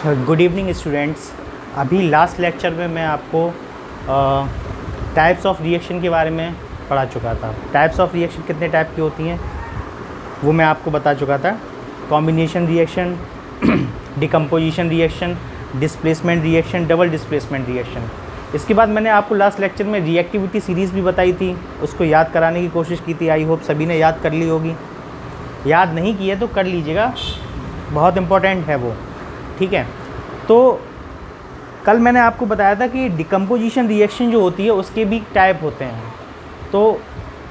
Good evening students. अभी last lecture में मैं आपको टाइप्स ऑफ रिएक्शन के बारे में पढ़ा चुका था। टाइप्स ऑफ रिएक्शन कितने टाइप की होती हैं वो मैं आपको बता चुका था। Combination reaction, decomposition reaction, displacement reaction, double displacement reaction. इसके बाद मैंने आपको लास्ट लेक्चर में रिएक्टिविटी सीरीज़ भी बताई थी, उसको याद कराने की कोशिश की थी। आई होप सभी ने याद कर ली होगी। याद नहीं की है तो कर लीजिएगा, बहुत इम्पोर्टेंट है वो। ठीक है, तो कल मैंने आपको बताया था कि डिकम्पोजिशन रिएक्शन जो होती है उसके भी टाइप होते हैं, तो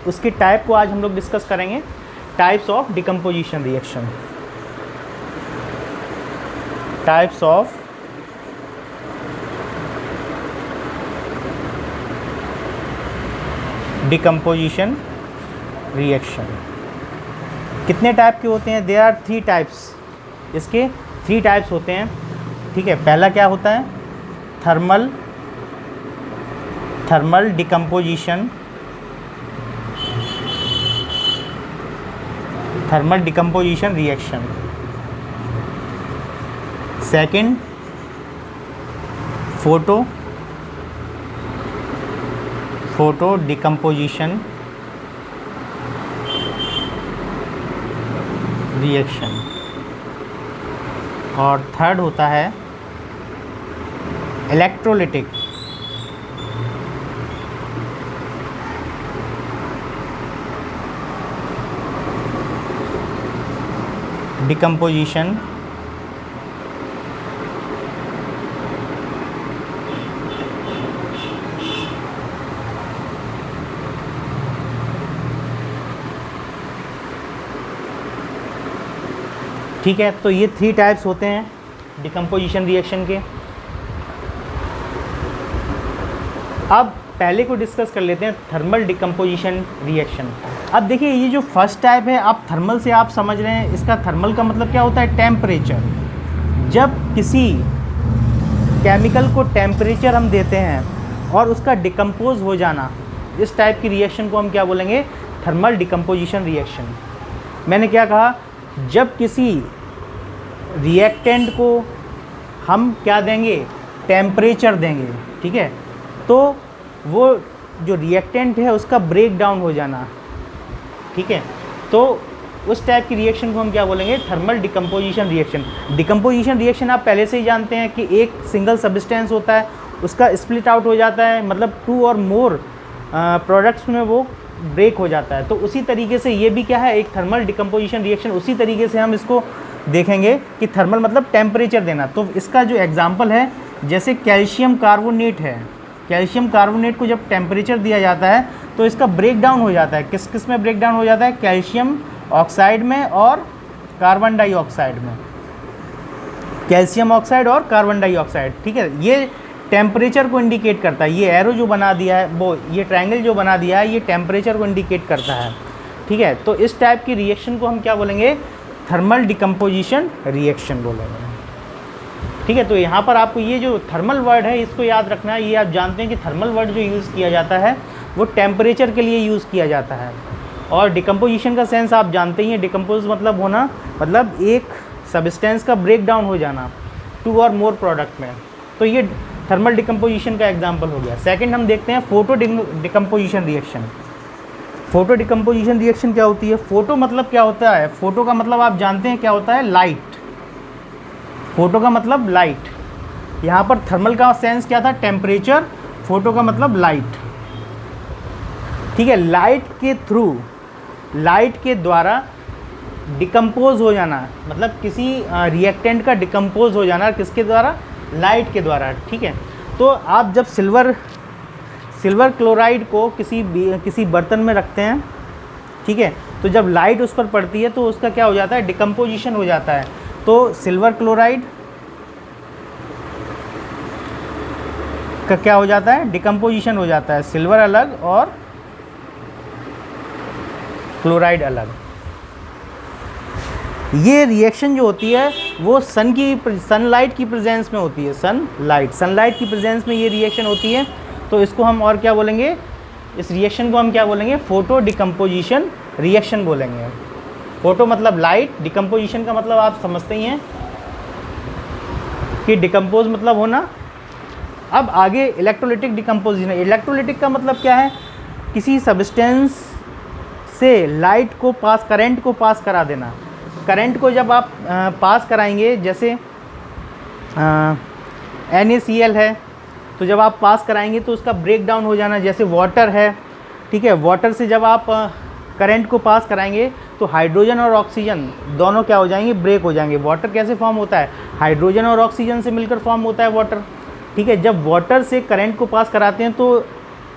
उसके टाइप को आज हम लोग डिस्कस करेंगे। Types of decomposition reaction, types of decomposition reaction. कितने टाइप के होते हैं? There are 3 types. इसके 3 टाइप्स होते हैं। ठीक है, पहला क्या होता है? Thermal decomposition, thermal decomposition reaction. Second, photo decomposition reaction. और थर्ड होता है इलेक्ट्रोलिटिक डिकम्पोजिशन ठीक है, तो ये 3 टाइप्स होते हैं डिकम्पोजिशन रिएक्शन के। अब पहले को डिस्कस कर लेते हैं, थर्मल डिकम्पोजिशन रिएक्शन। अब देखिए, ये जो फर्स्ट टाइप है, आप थर्मल से आप समझ रहे हैं, इसका थर्मल का मतलब क्या होता है? टेम्परेचर। जब किसी केमिकल को टेम्परेचर हम देते हैं और उसका डिकम्पोज हो जाना, इस टाइप की रिएक्शन को हम क्या बोलेंगे? Thermal decomposition reaction. मैंने क्या कहा? जब किसी रिएक्टेंट को हम क्या देंगे? टेम्परेचर देंगे। ठीक है, तो वो जो रिएक्टेंट है उसका ब्रेक डाउन हो जाना। ठीक है, तो उस टाइप की रिएक्शन को हम क्या बोलेंगे? Thermal decomposition reaction. Decomposition reaction आप पहले से ही जानते हैं कि एक सिंगल सब्सटेंस होता है, उसका स्प्लिट आउट हो जाता है, मतलब 2 और मोर प्रोडक्ट्स में वो ब्रेक हो जाता है। तो उसी तरीके से ये भी क्या है? एक थर्मल डिकम्पोजिशन रिएक्शन। उसी तरीके से हम इसको देखेंगे कि थर्मल मतलब टेम्परेचर देना। तो इसका जो एग्जांपल है, जैसे कैल्शियम कार्बोनेट है, कैल्शियम कार्बोनेट को जब टेम्परेचर दिया जाता है तो इसका ब्रेक डाउन हो जाता है। किस किस में ब्रेक डाउन हो जाता है? कैल्शियम ऑक्साइड में और कार्बन डाइऑक्साइड में। कैल्शियम ऑक्साइड और कार्बन डाइऑक्साइड। ठीक है, ये टेम्परेचर को इंडिकेट करता है। ये एरो जो बना दिया है, वो ये ट्रायंगल जो बना दिया है, ये टेम्परेचर को इंडिकेट करता है। ठीक है, तो इस टाइप की रिएक्शन को हम क्या बोलेंगे? थर्मल डिकम्पोजिशन रिएक्शन बोलेंगे। ठीक है, तो यहाँ पर आपको ये जो थर्मल वर्ड है इसको याद रखना है। ये आप जानते हैं कि थर्मल वर्ड जो यूज़ किया जाता है वो टेम्परेचर के लिए यूज़ किया जाता है। और डिकम्पोजिशन का सेंस आप जानते ही हैं। डिकम्पोज मतलब होना, मतलब एक सब्सटेंस का ब्रेक डाउन हो जाना 2 और मोर प्रोडक्ट में। तो ये थर्मल डिकम्पोजिशन का एग्जाम्पल हो गया। सेकंड हम देखते हैं photo decomposition reaction. Photo decomposition reaction क्या होती है? फोटो मतलब क्या होता है? फोटो का मतलब आप जानते हैं क्या होता है? लाइट। फोटो का मतलब लाइट। यहाँ पर थर्मल का सेंस क्या था? टेम्परेचर। फोटो का मतलब लाइट। ठीक है, लाइट के थ्रू, लाइट के द्वारा डिकम्पोज हो जाना, मतलब किसी रिएक्टेंट का डिकम्पोज हो जाना। किसके द्वारा? लाइट के द्वारा। ठीक है, तो आप जब सिल्वर क्लोराइड को किसी बर्तन में रखते हैं, ठीक है, तो जब लाइट उस पर पड़ती है तो उसका क्या हो जाता है? डिकम्पोजिशन हो जाता है। तो सिल्वर क्लोराइड का क्या हो जाता है? डिकम्पोजिशन हो जाता है। सिल्वर अलग और क्लोराइड अलग। ये रिएक्शन जो होती है वो सनलाइट की प्रेजेंस में होती है। सनलाइट की प्रेजेंस में ये रिएक्शन होती है। तो इसको हम और क्या बोलेंगे? इस रिएक्शन को हम क्या बोलेंगे? फोटो डिकम्पोजिशन रिएक्शन बोलेंगे। फोटो मतलब लाइट, डिकम्पोजिशन का मतलब आप समझते ही हैं कि डिकम्पोज मतलब होना। अब आगे इलेक्ट्रोलिटिक डिकम्पोजिशन है। इलेक्ट्रोलिटिक का मतलब क्या है? किसी सब्सटेंस से लाइट को पास, करंट को पास करा देना। करंट को जब आप पास कराएंगे, जैसे NaCl है, तो जब आप पास कराएंगे तो उसका ब्रेक डाउन हो जाना। जैसे वाटर है, ठीक है, वाटर से जब आप करंट को पास कराएंगे तो हाइड्रोजन और ऑक्सीजन दोनों क्या हो जाएंगे? ब्रेक हो जाएंगे। वाटर कैसे फॉर्म होता है? हाइड्रोजन और ऑक्सीजन से मिलकर फॉर्म होता है वाटर, ठीक है। जब वाटर से करंट को पास कराते हैं तो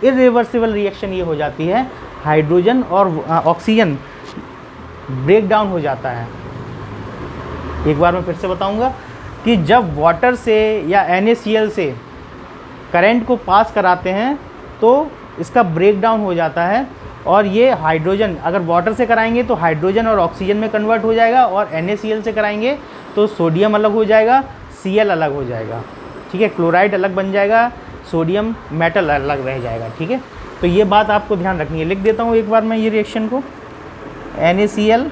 इरिवर्सिबल रिएक्शन ये हो जाती है, हाइड्रोजन और ऑक्सीजन ब्रेक डाउन हो जाता है। एक बार मैं फिर से बताऊंगा कि जब वाटर से या NaCl से करंट को पास कराते हैं तो इसका ब्रेक डाउन हो जाता है, और ये हाइड्रोजन, अगर वाटर से कराएंगे तो हाइड्रोजन और ऑक्सीजन में कन्वर्ट हो जाएगा, और NaCl से कराएंगे तो सोडियम अलग हो जाएगा, Cl अलग हो जाएगा, ठीक है, क्लोराइड अलग बन जाएगा, सोडियम मेटल अलग रह जाएगा, ठीक है। तो ये बात आपको ध्यान रखनी है। लिख देता हूँ एक बार मैं ये रिएक्शन को। NaCl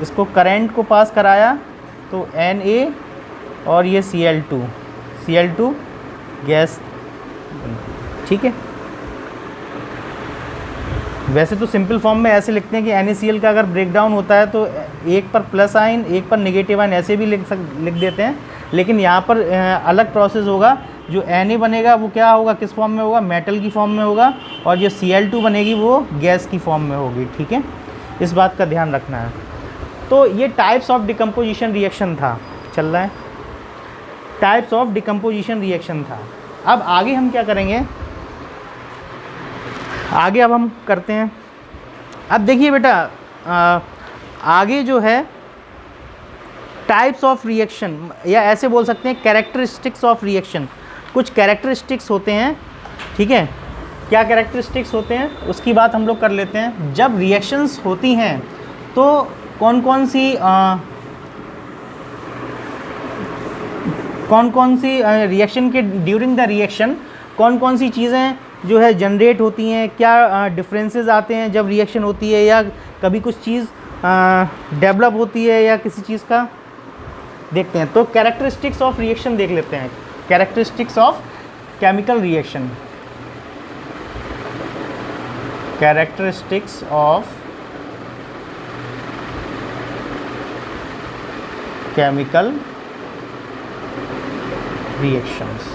इसको करंट को पास कराया तो Na और ये Cl2 गैस, ठीक है। वैसे तो सिंपल फॉर्म में ऐसे लिखते हैं कि NaCl का अगर ब्रेकडाउन होता है तो एक पर प्लस आयन, एक पर नेगेटिव आयन, ऐसे भी लिख देते हैं, लेकिन यहाँ पर अलग प्रोसेस होगा। जो Na बनेगा वो क्या होगा, किस फॉर्म में होगा? मेटल की फॉर्म में होगा, और जो Cl2 बनेगी वो गैस की फॉर्म में होगी, ठीक है। इस बात का ध्यान रखना है। तो ये टाइप्स ऑफ डिकम्पोजिशन रिएक्शन था, चल रहा है, टाइप्स ऑफ डिकम्पोजिशन रिएक्शन था। अब आगे हम क्या करेंगे? आगे अब हम करते हैं, अब देखिए बेटा, आगे जो है टाइप्स ऑफ रिएक्शन, या ऐसे बोल सकते हैं कैरेक्टरिस्टिक्स ऑफ रिएक्शन। कुछ कैरेक्टरिस्टिक्स होते हैं, ठीक है। क्या कैरेक्टरिस्टिक्स होते हैं उसकी बात हम लोग कर लेते हैं। जब रिएक्शंस होती हैं तो कौन कौन सी रिएक्शन के ड्यूरिंग द रिएक्शन कौन कौन सी चीज़ें जो है जनरेट होती हैं, क्या डिफरेंसेस आते हैं जब रिएक्शन होती है, या कभी कुछ चीज़ डेवलप होती है या किसी चीज़ का, देखते हैं। तो कैरेक्टरिस्टिक्स ऑफ रिएक्शन देख लेते हैं। Characteristics of chemical reaction, characteristics of chemical reactions,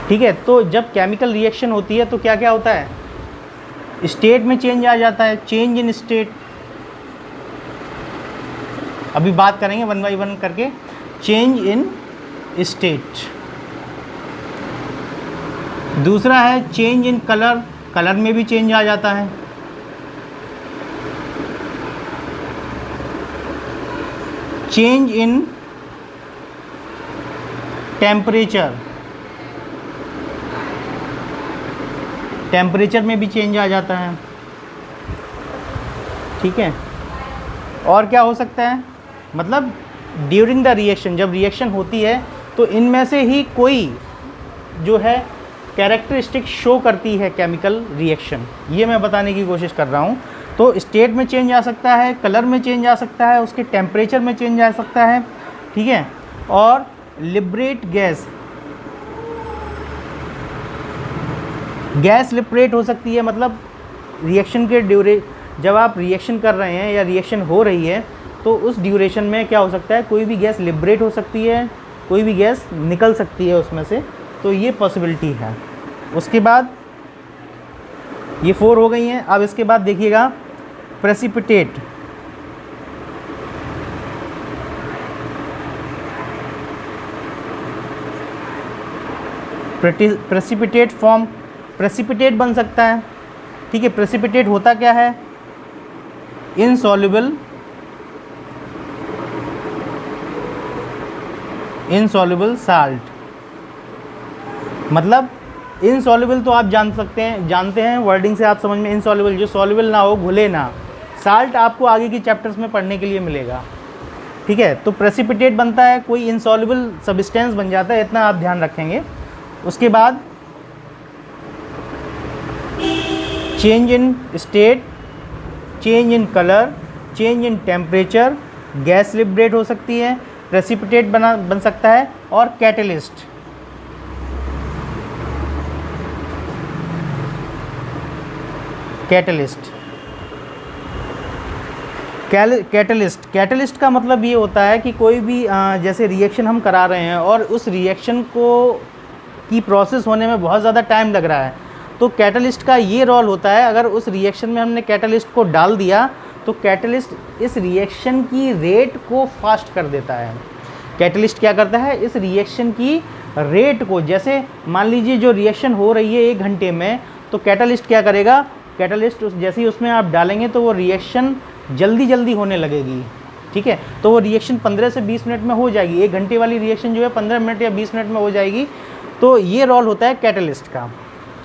ठीक है। तो जब केमिकल रिएक्शन होती है तो क्या क्या होता है? स्टेट में चेंज आ जाता है, चेंज इन स्टेट। अभी बात करेंगे वन बाई वन करके। चेंज इन स्टेट, दूसरा है चेंज इन कलर, कलर में भी चेंज आ जाता है। चेंज इन टेम्परेचर, टेम्परेचर में भी चेंज आ जाता है, ठीक है। और क्या हो सकता है? मतलब ड्यूरिंग द रिएक्शन, जब रिएक्शन होती है तो इनमें से ही कोई जो है कैरेक्टरिस्टिक शो करती है केमिकल रिएक्शन, ये मैं बताने की कोशिश कर रहा हूँ। तो स्टेट में चेंज आ सकता है, कलर में चेंज आ सकता है, उसके टेम्परेचर में चेंज आ सकता है, ठीक है। और लिबरेट गैस, गैस लिबरेट हो सकती है, मतलब रिएक्शन के जब आप रिएक्शन कर रहे हैं या रिएक्शन हो रही है तो उस ड्यूरेशन में क्या हो सकता है? कोई भी गैस लिबरेट हो सकती है, कोई भी गैस निकल सकती है उसमें से, तो ये पॉसिबिलिटी है। उसके बाद ये 4 हो गई हैं। अब इसके बाद देखिएगा प्रेसिपिटेट, प्रेसिपिटेट फॉर्म, प्रेसिपिटेट बन सकता है, ठीक है। प्रेसिपिटेट होता क्या है? इनसॉल्युबल, इनसॉल्युबल साल्ट, मतलब इनसॉल्युबल तो आप जानते हैं वर्डिंग से आप समझ में, इनसॉल्युबल जो सॉल्युबल ना हो, घुले ना। साल्ट आपको आगे की चैप्टर्स में पढ़ने के लिए मिलेगा, ठीक है। तो प्रेसिपिटेट बनता है, कोई इनसॉल्युबल सब्सटेंस बन जाता है, इतना आप ध्यान रखेंगे। उसके बाद change in state, change in colour, change in temperature, gas liberate हो सकती है, प्रेसिपिटेट बन सकता है, और कैटलिस्ट। कैटलिस्ट का मतलब ये होता है कि कोई भी जैसे रिएक्शन हम करा रहे हैं और उस रिएक्शन की प्रोसेस होने में बहुत ज़्यादा टाइम लग रहा है, तो कैटलिस्ट का ये रोल होता है, अगर उस रिएक्शन में हमने कैटलिस्ट को डाल दिया तो कैटलिस्ट इस रिएक्शन की रेट को फास्ट कर देता है। कैटलिस्ट क्या करता है, इस रिएक्शन की रेट को, जैसे मान लीजिए जो रिएक्शन हो रही है 1 घंटे में, तो कैटलिस्ट क्या करेगा, कैटलिस्ट जैसे ही उसमें आप डालेंगे तो वो रिएक्शन जल्दी होने लगेगी। ठीक है, तो वो रिएक्शन 15 से 20 मिनट में हो जाएगी। 1 घंटे वाली रिएक्शन जो है 15 मिनट या 20 मिनट में हो जाएगी। तो ये रोल होता है कैटलिस्ट का।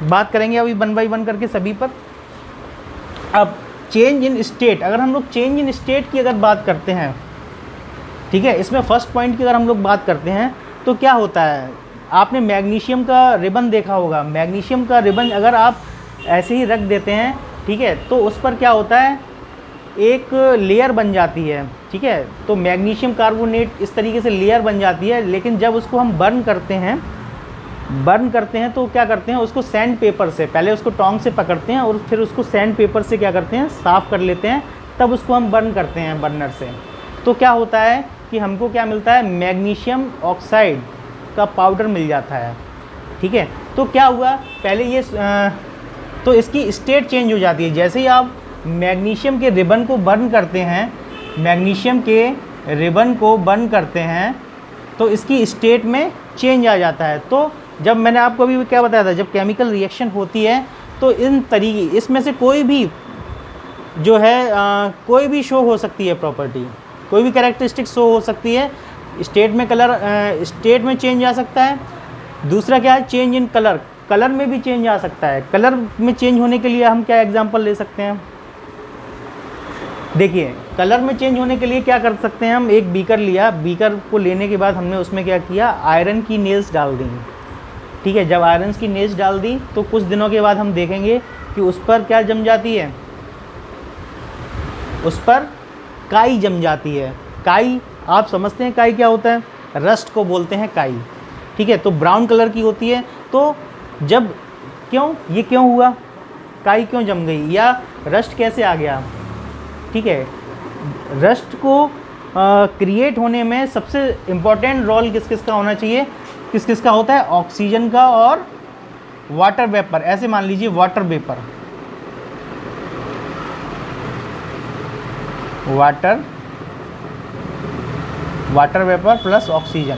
बात करेंगे अभी 1 बाय 1 करके सभी पर। अब चेंज इन स्टेट, अगर हम लोग चेंज इन स्टेट की अगर बात करते हैं, ठीक है, इसमें फर्स्ट पॉइंट की अगर हम लोग बात करते हैं तो क्या होता है, आपने मैग्नीशियम का रिबन देखा होगा। मैग्नीशियम का रिबन अगर आप ऐसे ही रख देते हैं, ठीक है, तो उस पर क्या होता है, एक लेयर बन जाती है। ठीक है, तो मैग्नीशियम कार्बोनेट इस तरीके से लेयर बन जाती है, लेकिन जब उसको हम बर्न करते हैं तो क्या करते हैं, उसको सैंड पेपर से, पहले उसको टोंग से पकड़ते हैं और फिर उसको सैंड पेपर से क्या करते हैं, साफ़ कर लेते हैं, तब उसको हम बर्न करते हैं बर्नर से। तो क्या होता है कि हमको क्या मिलता है, मैग्नीशियम ऑक्साइड का पाउडर मिल जाता है। ठीक है, तो क्या हुआ, पहले ये तो इसकी स्टेट चेंज हो जाती है। जैसे ही आप मैग्नीशियम के रिबन को बर्न करते हैं, तो इसकी स्टेट में चेंज आ जाता है। तो जब मैंने आपको अभी क्या बताया था, जब केमिकल रिएक्शन होती है तो इसमें से कोई भी जो है कोई भी शो हो सकती है प्रॉपर्टी, कोई भी कैरेक्टरिस्टिक शो हो सकती है। स्टेट में चेंज आ सकता है। दूसरा क्या है, चेंज इन कलर में भी चेंज आ सकता है। कलर में चेंज होने के लिए हम क्या एग्जांपल ले सकते हैं, देखिए, कलर में चेंज होने के लिए क्या कर सकते हैं, हम एक बीकर लिया, बीकर को लेने के बाद हमने उसमें क्या किया, आयरन की नेल्स डाल दी। ठीक है, जब आयरन की नेल्स डाल दी तो कुछ दिनों के बाद हम देखेंगे कि उस पर क्या जम जाती है, उस पर काई जम जाती है। काई, आप समझते हैं काई क्या होता है, रस्ट को बोलते हैं काई। ठीक है, तो ब्राउन कलर की होती है। तो जब क्यों हुआ, काई क्यों जम गई या रस्ट कैसे आ गया। ठीक है, रस्ट को क्रिएट होने में सबसे इम्पॉर्टेंट रोल किस का होना चाहिए, किस का होता है, ऑक्सीजन का और वाटर वेपर। ऐसे मान लीजिए वाटर वेपर प्लस ऑक्सीजन,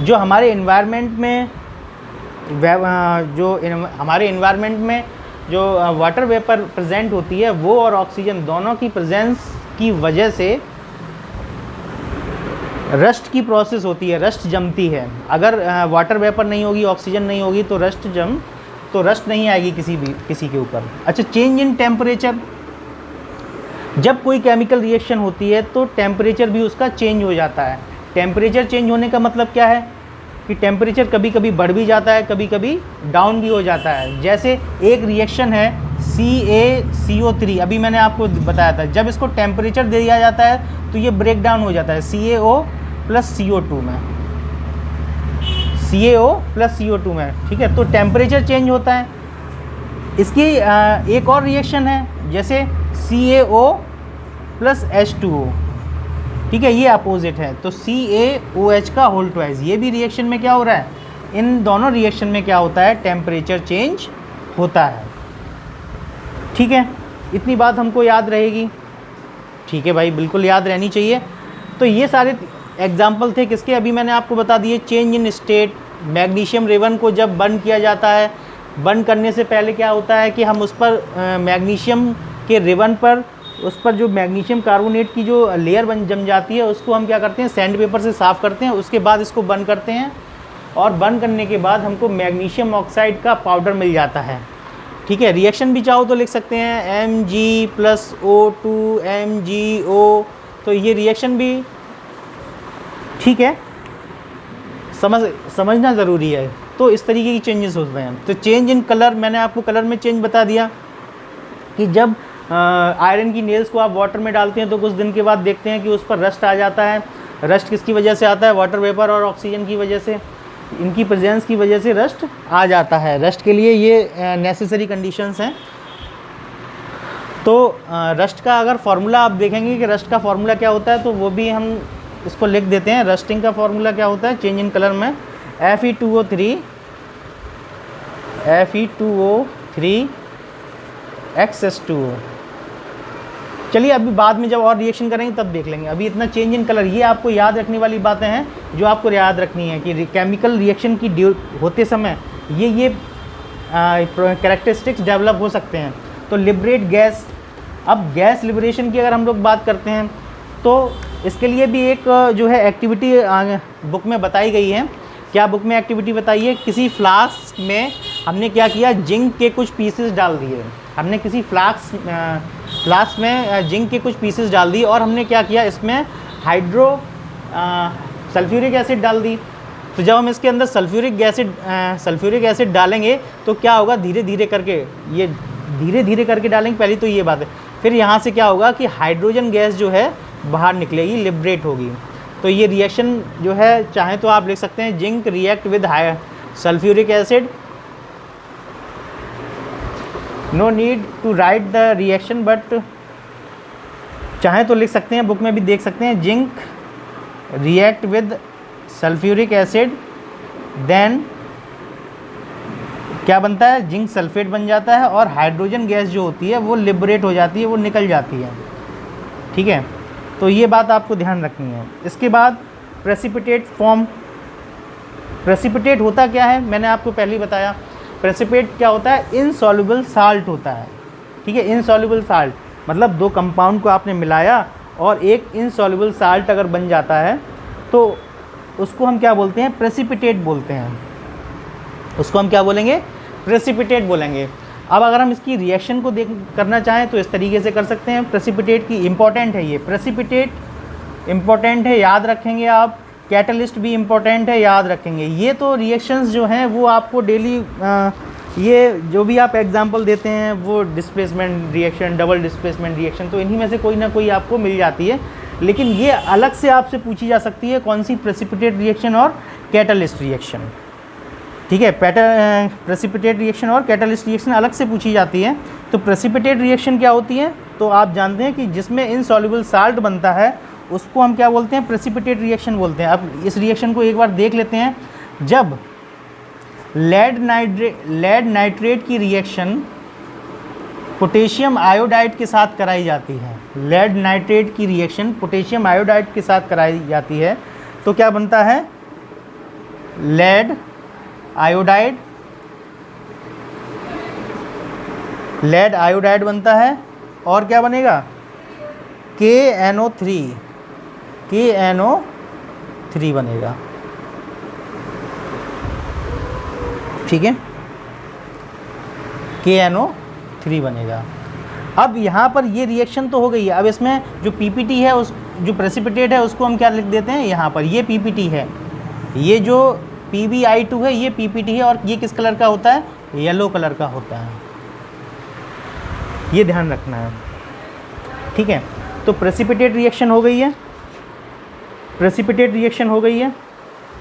जो हमारे इन्वायरमेंट में जो वाटर वेपर प्रेजेंट होती है, वो और ऑक्सीजन दोनों की प्रेजेंस की वजह से रस्ट की प्रोसेस होती है, रस्ट जमती है। अगर वाटर वेपर नहीं होगी, ऑक्सीजन नहीं होगी तो रस्ट नहीं आएगी किसी के ऊपर। अच्छा, चेंज इन टेम्परेचर, जब कोई केमिकल रिएक्शन होती है तो टेम्परेचर भी उसका चेंज हो जाता है। टेम्परेचर चेंज होने का मतलब क्या है कि टेम्परेचर कभी कभी बढ़ भी जाता है, कभी कभी डाउन भी हो जाता है। जैसे एक रिएक्शन है CaCO3, अभी मैंने आपको बताया था, जब इसको टेम्परेचर दे दिया जाता है तो ये ब्रेक डाउन हो जाता है CaO प्लस CO2 में। ठीक है, तो टेम्परेचर चेंज होता है। इसकी एक और रिएक्शन है, जैसे CaO प्लस H2O। ठीक है, ये अपोजिट है, तो CaOH का होल ट्वाइस। ये भी रिएक्शन में क्या हो रहा है, इन दोनों रिएक्शन में क्या होता है, टेम्परेचर चेंज होता है। ठीक है, इतनी बात हमको याद रहेगी। ठीक है भाई, बिल्कुल याद रहनी चाहिए। तो ये सारे एग्जाम्पल थे किसके, अभी मैंने आपको बता दिए। Change in state, magnesium ribbon को जब बर्न किया जाता है, बर्न करने से पहले क्या होता है कि हम उस पर मैग्नीशियम के रिबन पर, उस पर जो मैग्नीशियम कार्बोनेट की जो लेयर जम जाती है, उसको हम क्या करते हैं, सैंड पेपर से साफ़ करते हैं। उसके बाद इसको बर्न करते हैं और बर्न करने के बाद हमको मैग्नीशियम ऑक्साइड का पाउडर मिल जाता है। ठीक है, रिएक्शन भी चाहो तो लिख सकते हैं Mg+O2 MgO, तो ये रिएक्शन भी ठीक है, समझना ज़रूरी है। तो इस तरीके की चेंजेस होते हैं। तो चेंज इन कलर, मैंने आपको कलर में चेंज बता दिया कि जब आयरन की नेल्स को आप वाटर में डालते हैं तो कुछ दिन के बाद देखते हैं कि उस पर रस्ट आ जाता है। रस्ट किसकी वजह से आता है? वाटर वेपर और ऑक्सीजन की वजह से, इनकी प्रेजेंस की वजह से रस्ट आ जाता है। रस्ट के लिए ये नेसेसरी कंडीशंस हैं। तो रस्ट का अगर फार्मूला आप देखेंगे कि रस्ट का फार्मूला क्या होता है, तो वो भी हम इसको लिख देते हैं। रस्टिंग का फार्मूला क्या होता है? चेंज इन कलर में Fe2O3 XS2O। चलिए अभी बाद में जब और रिएक्शन करेंगे तब देख लेंगे, अभी इतना चेंज इन कलर, ये आपको याद रखने वाली बातें हैं जो आपको याद रखनी है कि केमिकल रिएक्शन की होते समय ये कैरेक्टरिस्टिक्स डेवलप हो सकते हैं। तो लिबरेट गैस, अब गैस लिबरेशन की अगर हम लोग बात करते हैं तो इसके लिए भी एक जो है एक्टिविटी बुक में बताई गई है। क्या बुक में एक्टिविटी बताई है? किसी फ्लास्क में हमने क्या किया, जिंक के कुछ पीसेस डाल दिए। हमने किसी फ्लास्क में जिंक के कुछ पीसेस डाल दिए और हमने क्या किया, इसमें सल्फ्यूरिक एसिड डाल दी। तो जब हम इसके अंदर सल्फ्यूरिक एसिड डालेंगे तो क्या होगा, धीरे धीरे करके डालेंगे। पहले तो ये बात है, फिर यहाँ से क्या होगा कि हाइड्रोजन गैस जो है बाहर निकलेगी, लिबरेट होगी। तो ये रिएक्शन जो है, चाहे तो आप लिख सकते हैं zinc react with sulphuric acid. No need to write the reaction, but चाहे तो लिख सकते हैं, बुक में भी देख सकते हैं, zinc react with sulphuric acid, then क्या बनता है, जिंक सल्फेट बन जाता है और हाइड्रोजन गैस जो होती है वो लिबरेट हो जाती है, वो निकल जाती है। ठीक है, तो ये बात आपको ध्यान रखनी है। इसके बाद प्रेसिपिटेट फॉर्म। प्रेसिपिटेट होता क्या है, मैंने आपको पहले ही बताया। प्रेसिपिटेट क्या होता है, इनसॉल्युबल साल्ट होता है। ठीक है, इनसॉल्युबल साल्ट मतलब दो कंपाउंड को आपने मिलाया और एक इनसॉल्युबल साल्ट अगर बन जाता है तो उसको हम क्या बोलते हैं, प्रेसिपिटेट बोलते हैं। उसको हम क्या बोलेंगे, प्रेसिपिटेट बोलेंगे। अब अगर हम इसकी रिएक्शन को करना चाहें तो इस तरीके से कर सकते हैं। प्रेसिपिटेट की इम्पॉर्टेंट है, ये प्रेसिपिटेट इम्पॉर्टेंट है, याद रखेंगे आप। कैटलिस्ट भी इम्पॉर्टेंट है, याद रखेंगे। ये तो रिएक्शंस जो हैं वो आपको डेली ये जो भी आप एग्जांपल देते हैं वो displacement reaction, double displacement reaction, तो इन्हीं में से कोई ना कोई आपको मिल जाती है। लेकिन ये अलग से आपसे पूछी जा सकती है, कौन सी, प्रेसिपिटेट रिएक्शन और कैटलिस्ट रिएक्शन। ठीक है, प्रेसिपिटेट रिएक्शन और कैटलिस्ट रिएक्शन अलग से पूछी जाती है। तो प्रेसिपिटेट रिएक्शन क्या होती है, तो आप जानते हैं कि जिसमें इनसॉल्युबल साल्ट बनता है उसको हम क्या बोलते हैं, प्रेसिपिटेट रिएक्शन बोलते हैं। अब इस रिएक्शन को एक बार देख लेते हैं। जब लेड नाइट्रेट की रिएक्शन पोटेशियम आयोडाइड के साथ कराई जाती है, लेड नाइट्रेट की रिएक्शन पोटेशियम आयोडाइड के साथ कराई जाती है, तो क्या बनता है, लेड आयोडाइड बनता है। और क्या बनेगा, KNO3 बनेगा। ठीक है, KNO3 बनेगा। अब यहाँ पर ये रिएक्शन तो हो गई है। अब इसमें जो पीपीटी है, उस जो प्रेसिपिटेट है उसको हम क्या लिख देते हैं, यहाँ पर ये पीपीटी है, ये जो PbI2 है ये पीपीटी है, और ये किस कलर का होता है, येलो कलर का होता है। ये ध्यान रखना है। ठीक है, तो प्रेसिपिटेट रिएक्शन हो गई है।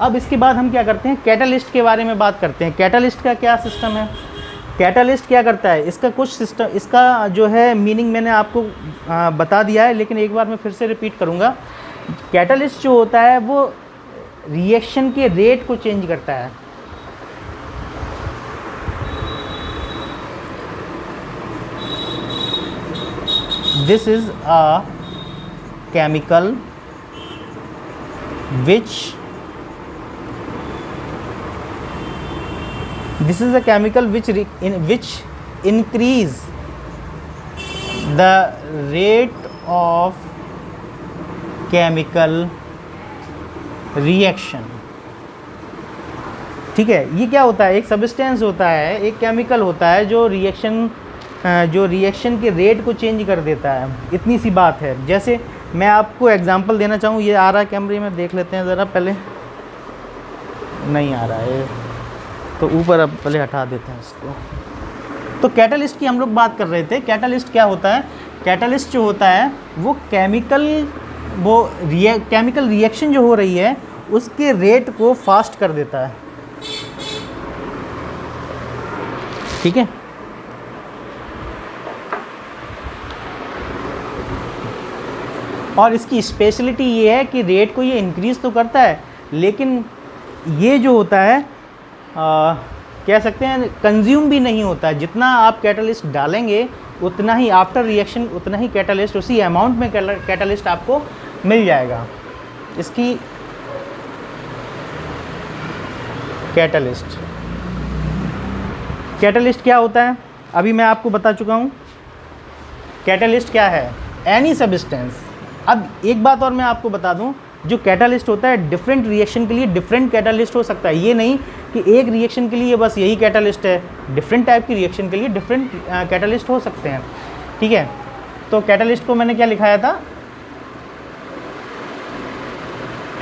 अब इसके बाद हम क्या करते हैं, कैटालिस्ट के बारे में बात करते हैं। कैटालिस्ट का क्या सिस्टम है, कैटालिस्ट क्या करता है, इसका कुछ सिस्टम, इसका जो है मीनिंग मैंने आपको बता दिया है, लेकिन एक बार मैं फिर से रिपीट करूँगा। कैटालिस्ट जो होता है वो रिएक्शन के रेट को चेंज करता है। This is a chemical which increase the rate of chemical reaction। ठीक है, ये क्या होता है, एक सब्सटेंस होता है, एक केमिकल होता है जो रिएक्शन के रेट को चेंज कर देता है। इतनी सी बात है। जैसे मैं आपको एग्जांपल देना चाहूँ, ये आ रहा है कैमरे में, देख लेते हैं ज़रा, पहले नहीं आ रहा है तो ऊपर, अब पहले हटा देते हैं इसको। तो कैटलिस्ट की हम लोग बात कर रहे थे। कैटलिस्ट क्या होता है? कैटलिस्ट जो होता है वो केमिकल रिएक्शन जो हो रही है उसके रेट को फास्ट कर देता है, ठीक है। और इसकी स्पेशलिटी ये है कि रेट को ये इंक्रीज़ तो करता है, लेकिन ये जो होता है कह सकते हैं कंज्यूम भी नहीं होता है। जितना आप कैटलिस्ट डालेंगे उतना ही आफ्टर रिएक्शन उतना ही कैटलिस्ट, उसी अमाउंट में कैटलिस्ट आपको मिल जाएगा। इसकी कैटलिस्ट क्या होता है अभी मैं आपको बता चुका हूँ। कैटलिस्ट क्या है? Any substance. अब एक बात और मैं आपको बता दूं, जो कैटलिस्ट होता है डिफरेंट रिएक्शन के लिए डिफरेंट कैटलिस्ट हो सकता है। ये नहीं कि एक रिएक्शन के लिए बस यही कैटलिस्ट है, डिफरेंट टाइप की रिएक्शन के लिए डिफरेंट कैटलिस्ट हो सकते हैं, ठीक है। तो कैटलिस्ट को मैंने क्या लिखाया था?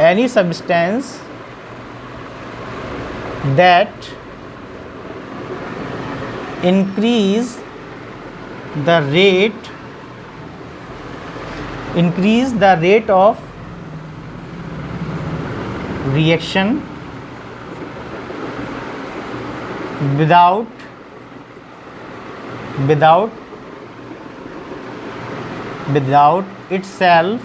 Any substance that increase the rate of reaction without itself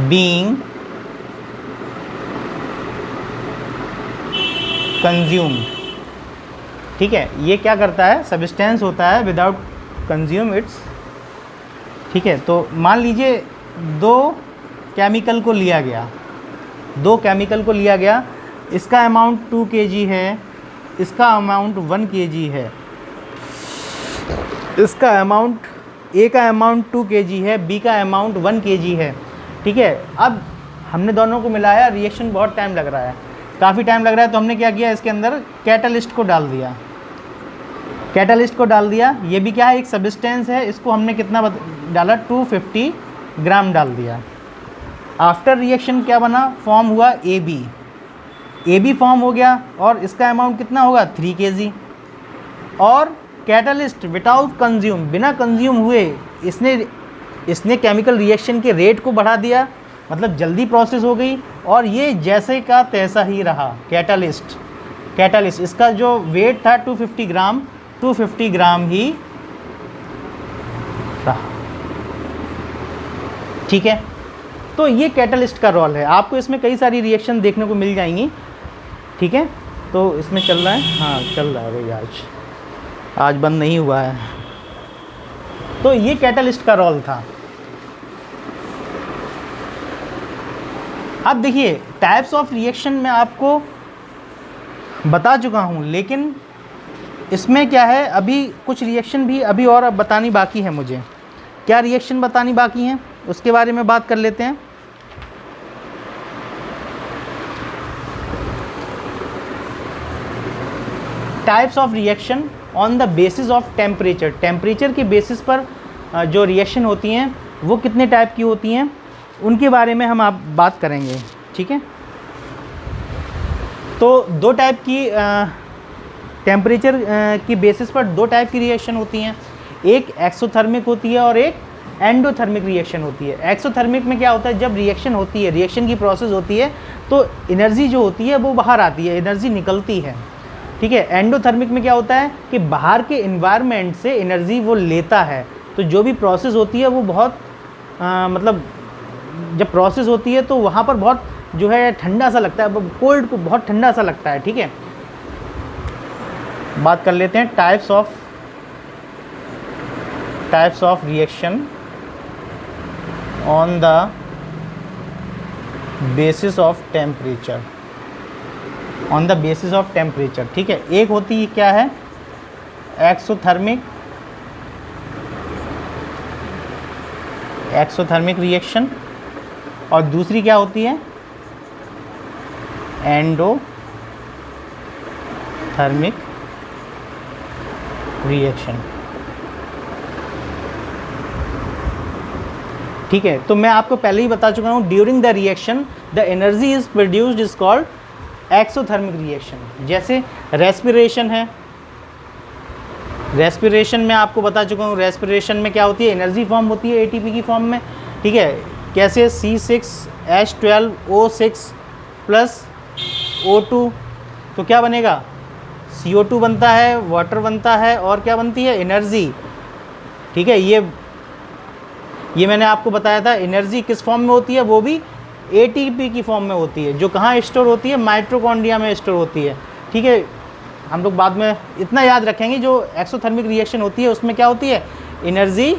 being consumed, ठीक है। ये क्या करता है? सब्सटेंस होता है विदाउट कंज्यूम इट्स, ठीक है। तो मान लीजिए दो केमिकल को लिया गया, इसका अमाउंट 2 kg है, इसका अमाउंट 1 kg है, इसका अमाउंट ए का अमाउंट 2 kg है, बी का अमाउंट 1 kg है, ठीक है। अब हमने दोनों को मिलाया, रिएक्शन बहुत टाइम लग रहा है, काफ़ी टाइम लग रहा है, तो हमने क्या किया? इसके अंदर कैटलिस्ट को डाल दिया। ये भी क्या है? एक सब्सटेंस है। इसको हमने कितना डाला? 250 ग्राम डाल दिया। आफ्टर रिएक्शन क्या बना? फॉर्म हुआ AB फॉर्म हो गया, और इसका अमाउंट कितना होगा? 3 kg। और कैटलिस्ट विदाउट कंज्यूम, बिना कंज्यूम हुए इसने केमिकल रिएक्शन के रेट को बढ़ा दिया, मतलब जल्दी प्रोसेस हो गई, और ये जैसे का तैसा ही रहा। कैटलिस्ट इसका जो वेट था 250 ग्राम ही रहा, ठीक है। तो ये कैटलिस्ट का रोल है। आपको इसमें कई सारी रिएक्शन देखने को मिल जाएंगी, ठीक है। तो इसमें चल रहा है, हाँ चल रहा है भाई, आज बंद नहीं हुआ है। तो ये कैटलिस्ट का रोल था। अब देखिए टाइप्स ऑफ रिएक्शन मैं आपको बता चुका हूँ, लेकिन इसमें क्या है, अभी कुछ रिएक्शन भी अभी और अब बतानी बाकी है मुझे। क्या रिएक्शन बतानी बाकी हैं उसके बारे में बात कर लेते हैं। Types of reaction on the basis of temperature. Temperature के बेसिस पर जो रिएक्शन होती हैं वो कितने टाइप की होती हैं, उनके बारे में हम आप बात करेंगे, ठीक है। तो दो टाइप की टेम्परेचर की बेसिस पर दो टाइप की रिएक्शन होती हैं, एक एक्सोथर्मिक होती है और एक एंडोथर्मिक रिएक्शन होती है। एक्सोथर्मिक में क्या होता है, जब रिएक्शन होती है, रिएक्शन की प्रोसेस होती है, तो एनर्जी जो होती है वो बाहर आती है, एनर्जी निकलती है, ठीक है। एंडोथर्मिक में क्या होता है कि बाहर के एनवायरनमेंट से एनर्जी वो लेता है। तो जो भी प्रोसेस होती है वो बहुत मतलब जब प्रोसेस होती है तो वहाँ पर बहुत जो है ठंडा सा लगता है, कोल्ड को बहुत ठंडा सा लगता है, ठीक है। बात कर लेते हैं types of reaction on the basis of temperature, ठीक है। एक होती है क्या है, एक्सोथर्मिक रिएक्शन, और दूसरी क्या होती है, एंडोथर्मिक रिएक्शन, ठीक है। तो मैं आपको पहले ही बता चुका हूँ, during the reaction the energy is produced is called exothermic reaction. जैसे रेस्पिरेशन है, रेस्पिरेशन में आपको बता चुका हूँ, रेस्पिरेशन में क्या होती है, एनर्जी फॉर्म होती है एटीपी की फॉर्म में, ठीक है। कैसे, C6H12O6 प्लस O2, तो क्या बनेगा, CO2 बनता है, वाटर बनता है, और क्या बनती है, एनर्जी, ठीक है। ये मैंने आपको बताया था, एनर्जी किस फॉर्म में होती है, वो भी एटीपी की फॉर्म में होती है, जो कहाँ स्टोर होती है, माइटोकॉन्ड्रिया में स्टोर होती है, ठीक है। हम लोग बाद में इतना याद रखेंगे, जो एक्सोथर्मिक रिएक्शन होती है उसमें क्या होती है, एनर्जी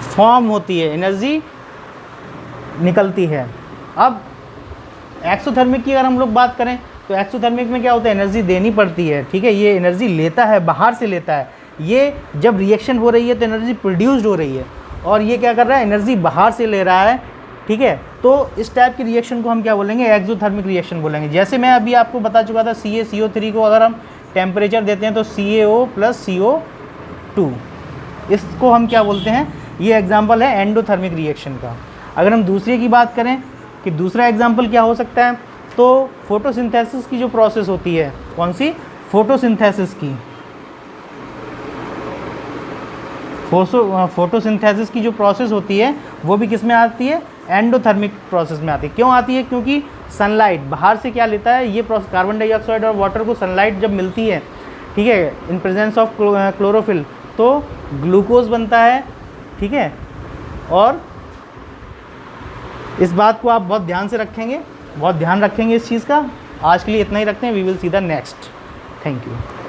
फॉर्म होती है, एनर्जी निकलती है। अब एक्सोथर्मिक की अगर हम लोग बात करें तो एक्सोथर्मिक में क्या होता है, एनर्जी देनी पड़ती है, ठीक है। ये एनर्जी लेता है, बाहर से लेता है। ये जब रिएक्शन हो रही है तो एनर्जी प्रोड्यूस्ड हो रही है, और ये क्या कर रहा है, एनर्जी बाहर से ले रहा है, ठीक है। तो इस टाइप की रिएक्शन को हम क्या बोलेंगे, एक्सोथर्मिक रिएक्शन बोलेंगे। जैसे मैं अभी आपको बता चुका था, CaCO3 को अगर हम टेम्परेचर देते हैं तो CaO + CO2, इसको हम क्या बोलते हैं, ये एग्जाम्पल है एंडोथर्मिक रिएक्शन का। अगर हम दूसरे की बात करें कि दूसरा एग्जाम्पल क्या हो सकता है, तो फोटोसिंथेसिस की जो प्रोसेस होती है, कौन सी, फोटोसिंथेसिस की, फोटोसिंथेसिस की जो प्रोसेस होती है वो भी किस में आती है, एंडोथर्मिक प्रोसेस में आती है। क्यों आती है, क्योंकि सनलाइट बाहर से क्या लेता है, ये प्रोसेस, कार्बन डाइऑक्साइड और वाटर को सनलाइट जब मिलती है, ठीक है, इन प्रेजेंस ऑफ क्लोरोफिल, तो ग्लूकोज बनता है, ठीक है। और इस बात को आप बहुत ध्यान से रखेंगे, बहुत ध्यान रखेंगे इस चीज़ का। आज के लिए इतना ही रखते हैं, we will see the next. Thank you.